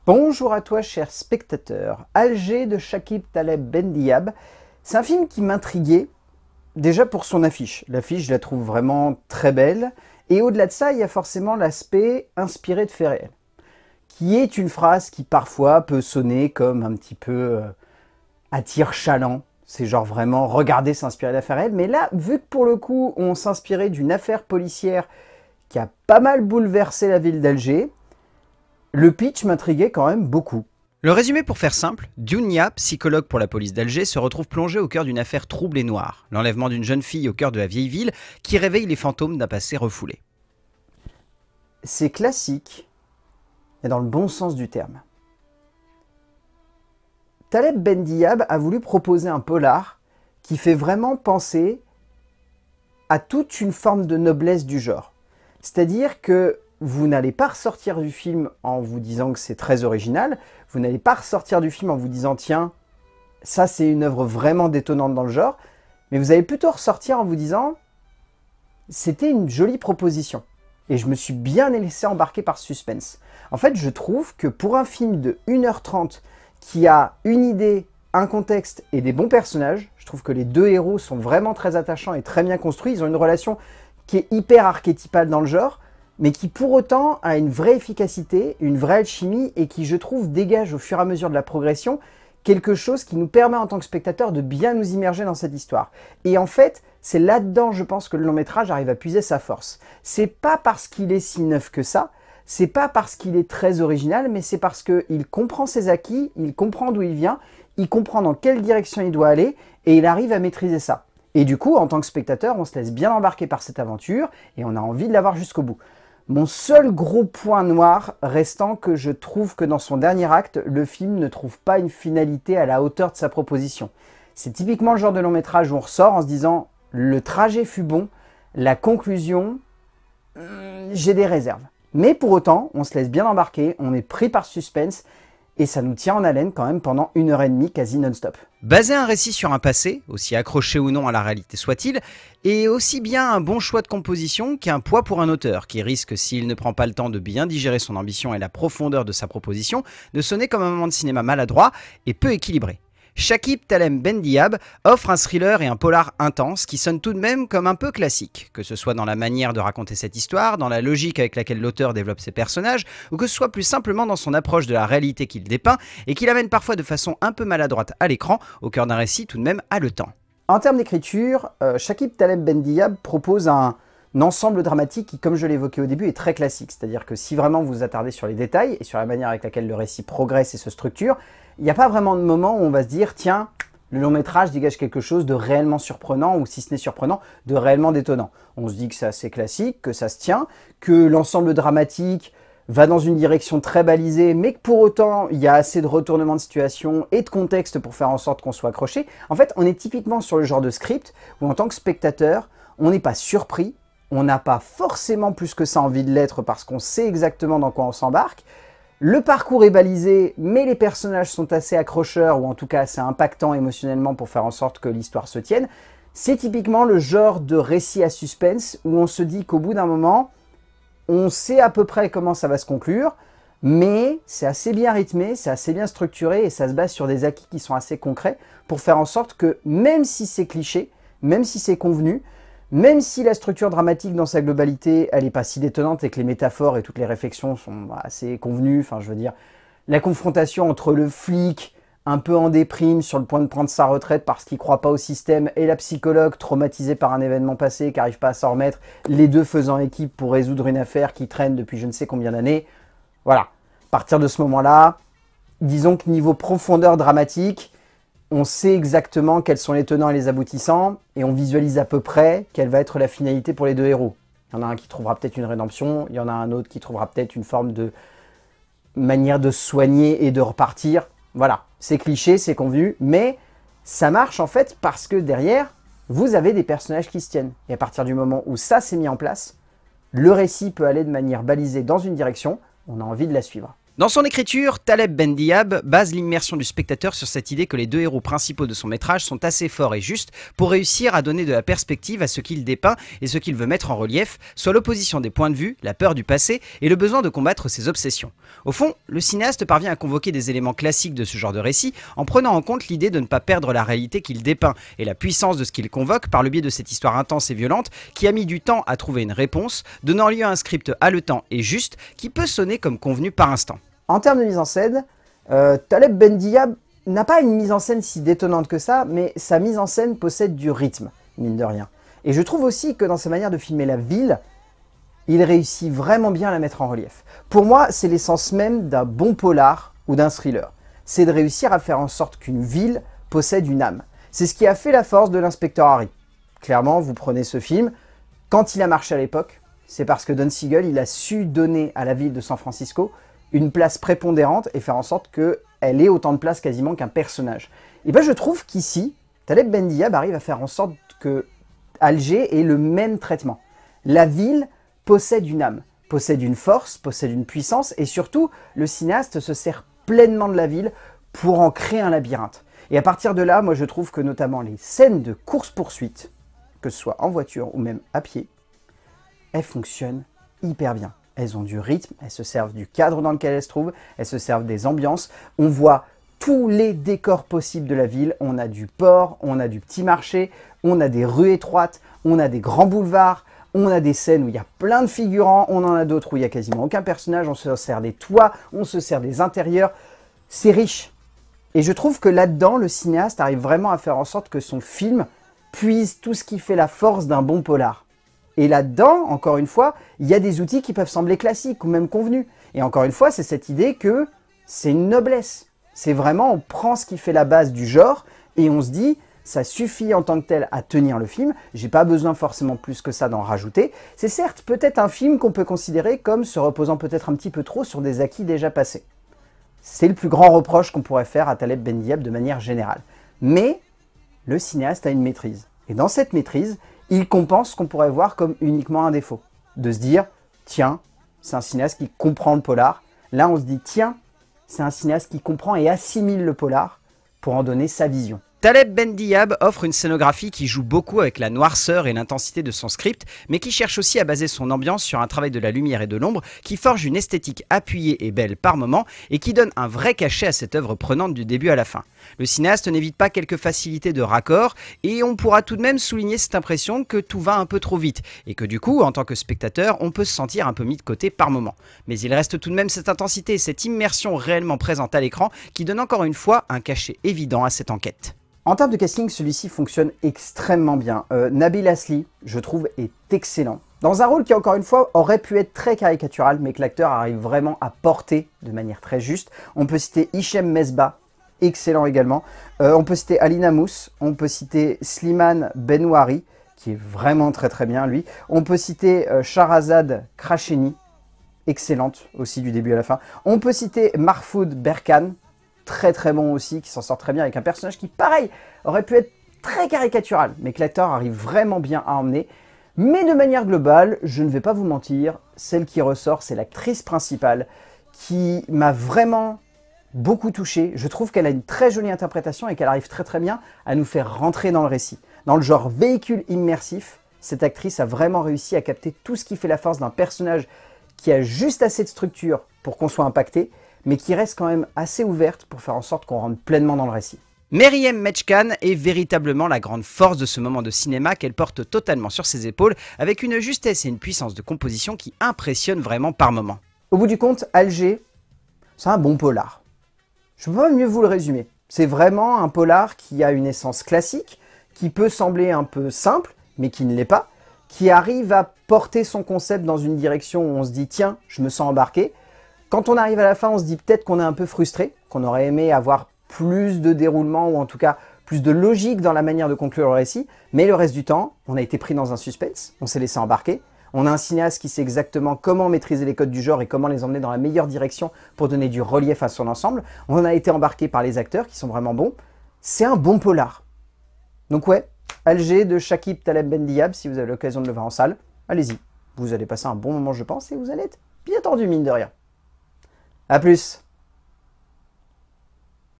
Bonjour à toi, cher spectateur. Alger de Shakib Taleb Ben-Diab. C'est un film qui m'intriguait, déjà pour son affiche. L'affiche, je la trouve vraiment très belle. Et au-delà de ça, il y a forcément l'aspect inspiré de faits réels, qui est une phrase qui parfois peut sonner comme un petit peu à tire-chaland. C'est genre vraiment regarder s'inspirer d'affaires réelles. Mais là, vu que pour le coup, on s'inspirait d'une affaire policière qui a pas mal bouleversé la ville d'Alger, le pitch m'intriguait quand même beaucoup. Le résumé pour faire simple, Dounia, psychologue pour la police d'Alger, se retrouve plongé au cœur d'une affaire trouble et noire, l'enlèvement d'une jeune fille au cœur de la vieille ville qui réveille les fantômes d'un passé refoulé. C'est classique, et dans le bon sens du terme. Taleb Ben-Diab a voulu proposer un polar qui fait vraiment penser à toute une forme de noblesse du genre. C'est-à-dire que vous n'allez pas ressortir du film en vous disant que c'est très original, vous n'allez pas ressortir du film en vous disant tiens, ça c'est une œuvre vraiment détonnante dans le genre, mais vous allez plutôt ressortir en vous disant c'était une jolie proposition. Et je me suis bien laissé embarquer par ce suspense. En fait, je trouve que pour un film de 1h30 qui a une idée, un contexte et des bons personnages, je trouve que les deux héros sont vraiment très attachants et très bien construits. Ils ont une relation qui est hyper archétypale dans le genre, mais qui pour autant a une vraie efficacité, une vraie alchimie, et qui, je trouve, dégage au fur et à mesure de la progression quelque chose qui nous permet en tant que spectateur de bien nous immerger dans cette histoire. Et en fait, c'est là-dedans, je pense, que le long métrage arrive à puiser sa force. C'est pas parce qu'il est si neuf que ça, c'est pas parce qu'il est très original, mais c'est parce qu'il comprend ses acquis, il comprend d'où il vient, il comprend dans quelle direction il doit aller, et il arrive à maîtriser ça. Et du coup, en tant que spectateur, on se laisse bien embarquer par cette aventure, et on a envie de la voir jusqu'au bout. Mon seul gros point noir restant que je trouve que dans son dernier acte, le film ne trouve pas une finalité à la hauteur de sa proposition. C'est typiquement le genre de long métrage où on ressort en se disant « le trajet fut bon, la conclusion, j'ai des réserves ». Mais pour autant, on se laisse bien embarquer, on est pris par suspense, et ça nous tient en haleine quand même pendant 1h30 quasi non-stop. Baser un récit sur un passé, aussi accroché ou non à la réalité soit-il, est aussi bien un bon choix de composition qu'un poids pour un auteur, qui risque, s'il ne prend pas le temps de bien digérer son ambition et la profondeur de sa proposition, de sonner comme un moment de cinéma maladroit et peu équilibré. Shakib Taleb Ben-Diab offre un thriller et un polar intense qui sonnent tout de même comme un peu classique, que ce soit dans la manière de raconter cette histoire, dans la logique avec laquelle l'auteur développe ses personnages, ou que ce soit plus simplement dans son approche de la réalité qu'il dépeint et qu'il amène parfois de façon un peu maladroite à l'écran, au cœur d'un récit tout de même haletant. En termes d'écriture, Shakib Taleb Ben-Diab propose un ensemble dramatique qui, comme je l'évoquais au début, est très classique. C'est-à-dire que si vraiment vous vous attardez sur les détails et sur la manière avec laquelle le récit progresse et se structure, il n'y a pas vraiment de moment où on va se dire « tiens, le long métrage dégage quelque chose de réellement surprenant ou si ce n'est surprenant, de réellement détonnant ». On se dit que c'est assez classique, que ça se tient, que l'ensemble dramatique va dans une direction très balisée, mais que pour autant, il y a assez de retournements de situation et de contexte pour faire en sorte qu'on soit accroché. En fait, on est typiquement sur le genre de script où en tant que spectateur, on n'est pas surpris, on n'a pas forcément plus que ça envie de l'être parce qu'on sait exactement dans quoi on s'embarque. Le parcours est balisé, mais les personnages sont assez accrocheurs, ou en tout cas assez impactants émotionnellement pour faire en sorte que l'histoire se tienne. C'est typiquement le genre de récit à suspense où on se dit qu'au bout d'un moment, on sait à peu près comment ça va se conclure, mais c'est assez bien rythmé, c'est assez bien structuré et ça se base sur des acquis qui sont assez concrets pour faire en sorte que même si c'est cliché, même si c'est convenu, même si la structure dramatique dans sa globalité, elle n'est pas si détonnante et que les métaphores et toutes les réflexions sont assez convenues, enfin je veux dire, la confrontation entre le flic un peu en déprime sur le point de prendre sa retraite parce qu'il ne croit pas au système et la psychologue traumatisée par un événement passé qui n'arrive pas à s'en remettre, les deux faisant équipe pour résoudre une affaire qui traîne depuis je ne sais combien d'années. Voilà, à partir de ce moment-là, disons que niveau profondeur dramatique, on sait exactement quels sont les tenants et les aboutissants, et on visualise à peu près quelle va être la finalité pour les deux héros. Il y en a un qui trouvera peut-être une rédemption, il y en a un autre qui trouvera peut-être une forme de manière de se soigner et de repartir. Voilà, c'est cliché, c'est convenu, mais ça marche en fait parce que derrière, vous avez des personnages qui se tiennent. Et à partir du moment où ça s'est mis en place, le récit peut aller de manière balisée dans une direction, on a envie de la suivre. Dans son écriture, Taleb Ben-Diab base l'immersion du spectateur sur cette idée que les deux héros principaux de son métrage sont assez forts et justes pour réussir à donner de la perspective à ce qu'il dépeint et ce qu'il veut mettre en relief, soit l'opposition des points de vue, la peur du passé et le besoin de combattre ses obsessions. Au fond, le cinéaste parvient à convoquer des éléments classiques de ce genre de récit en prenant en compte l'idée de ne pas perdre la réalité qu'il dépeint et la puissance de ce qu'il convoque par le biais de cette histoire intense et violente qui a mis du temps à trouver une réponse, donnant lieu à un script haletant et juste qui peut sonner comme convenu par instant. En termes de mise en scène, Taleb Ben-Diab n'a pas une mise en scène si détonnante que ça, mais sa mise en scène possède du rythme, mine de rien. Et je trouve aussi que dans sa manière de filmer la ville, il réussit vraiment bien à la mettre en relief. Pour moi, c'est l'essence même d'un bon polar ou d'un thriller. C'est de réussir à faire en sorte qu'une ville possède une âme. C'est ce qui a fait la force de l'inspecteur Harry. Clairement, vous prenez ce film, quand il a marché à l'époque, c'est parce que Don Siegel, il a su donner à la ville de San Francisco une place prépondérante et faire en sorte qu'elle ait autant de place quasiment qu'un personnage. Et bien je trouve qu'ici, Taleb Ben-Diab arrive à faire en sorte que Alger ait le même traitement. La ville possède une âme, possède une force, possède une puissance et surtout, le cinéaste se sert pleinement de la ville pour en créer un labyrinthe. Et à partir de là, moi je trouve que notamment les scènes de course-poursuite, que ce soit en voiture ou même à pied, elles fonctionnent hyper bien. Elles ont du rythme, elles se servent du cadre dans lequel elles se trouvent, elles se servent des ambiances. On voit tous les décors possibles de la ville. On a du port, on a du petit marché, on a des rues étroites, on a des grands boulevards, on a des scènes où il y a plein de figurants, on en a d'autres où il n'y a quasiment aucun personnage, on se sert des toits, on se sert des intérieurs. C'est riche. Et je trouve que là-dedans, le cinéaste arrive vraiment à faire en sorte que son film puise tout ce qui fait la force d'un bon polar. Et là-dedans, encore une fois, il y a des outils qui peuvent sembler classiques ou même convenus. Et encore une fois, c'est cette idée que c'est une noblesse. C'est vraiment, on prend ce qui fait la base du genre et on se dit, ça suffit en tant que tel à tenir le film. J'ai pas besoin forcément plus que ça d'en rajouter. C'est certes peut-être un film qu'on peut considérer comme se reposant peut-être un petit peu trop sur des acquis déjà passés. C'est le plus grand reproche qu'on pourrait faire à Taleb Ben-Diab de manière générale. Mais le cinéaste a une maîtrise. Et dans cette maîtrise, il compense ce qu'on pourrait voir comme uniquement un défaut. De se dire, tiens, c'est un cinéaste qui comprend le polar. Là, on se dit, tiens, c'est un cinéaste qui comprend et assimile le polar pour en donner sa vision. Taleb Ben-Diab offre une scénographie qui joue beaucoup avec la noirceur et l'intensité de son script, mais qui cherche aussi à baser son ambiance sur un travail de la lumière et de l'ombre, qui forge une esthétique appuyée et belle par moments, et qui donne un vrai cachet à cette œuvre prenante du début à la fin. Le cinéaste n'évite pas quelques facilités de raccord, et on pourra tout de même souligner cette impression que tout va un peu trop vite, et que du coup, en tant que spectateur, on peut se sentir un peu mis de côté par moments. Mais il reste tout de même cette intensité, cette immersion réellement présente à l'écran, qui donne encore une fois un cachet évident à cette enquête. En termes de casting, celui-ci fonctionne extrêmement bien. Nabil Asli, je trouve, est excellent. Dans un rôle qui, encore une fois, aurait pu être très caricatural, mais que l'acteur arrive vraiment à porter de manière très juste. On peut citer Hichem Mesbah, excellent également. On peut citer Alina Mousse, on peut citer Slimane Benouari, qui est vraiment très très bien, lui. On peut citer Shahrazad Kracheni, excellente aussi du début à la fin. On peut citer Mahfoud Berkan, très très bon aussi, qui s'en sort très bien avec un personnage qui, pareil, aurait pu être très caricatural, mais que l'acteur arrive vraiment bien à emmener. Mais de manière globale, je ne vais pas vous mentir, celle qui ressort, c'est l'actrice principale qui m'a vraiment beaucoup touché. Je trouve qu'elle a une très jolie interprétation et qu'elle arrive très très bien à nous faire rentrer dans le récit. Dans le genre véhicule immersif, cette actrice a vraiment réussi à capter tout ce qui fait la force d'un personnage qui a juste assez de structure pour qu'on soit impacté, mais qui reste quand même assez ouverte pour faire en sorte qu'on rentre pleinement dans le récit. Meriem Mechkan est véritablement la grande force de ce moment de cinéma qu'elle porte totalement sur ses épaules, avec une justesse et une puissance de composition qui impressionnent vraiment par moments. Au bout du compte, Alger, c'est un bon polar. Je ne peux pas mieux vous le résumer. C'est vraiment un polar qui a une essence classique, qui peut sembler un peu simple, mais qui ne l'est pas, qui arrive à porter son concept dans une direction où on se dit « tiens, je me sens embarqué ». Quand on arrive à la fin, on se dit peut-être qu'on est un peu frustré, qu'on aurait aimé avoir plus de déroulement ou en tout cas plus de logique dans la manière de conclure le récit, mais le reste du temps, on a été pris dans un suspense, on s'est laissé embarquer. On a un cinéaste qui sait exactement comment maîtriser les codes du genre et comment les emmener dans la meilleure direction pour donner du relief à son ensemble. On a été embarqué par les acteurs qui sont vraiment bons. C'est un bon polar. Donc ouais, Alger de Shakib Taleb Ben-Diab, si vous avez l'occasion de le voir en salle, allez-y. Vous allez passer un bon moment je pense et vous allez être bien tendu mine de rien. À plus.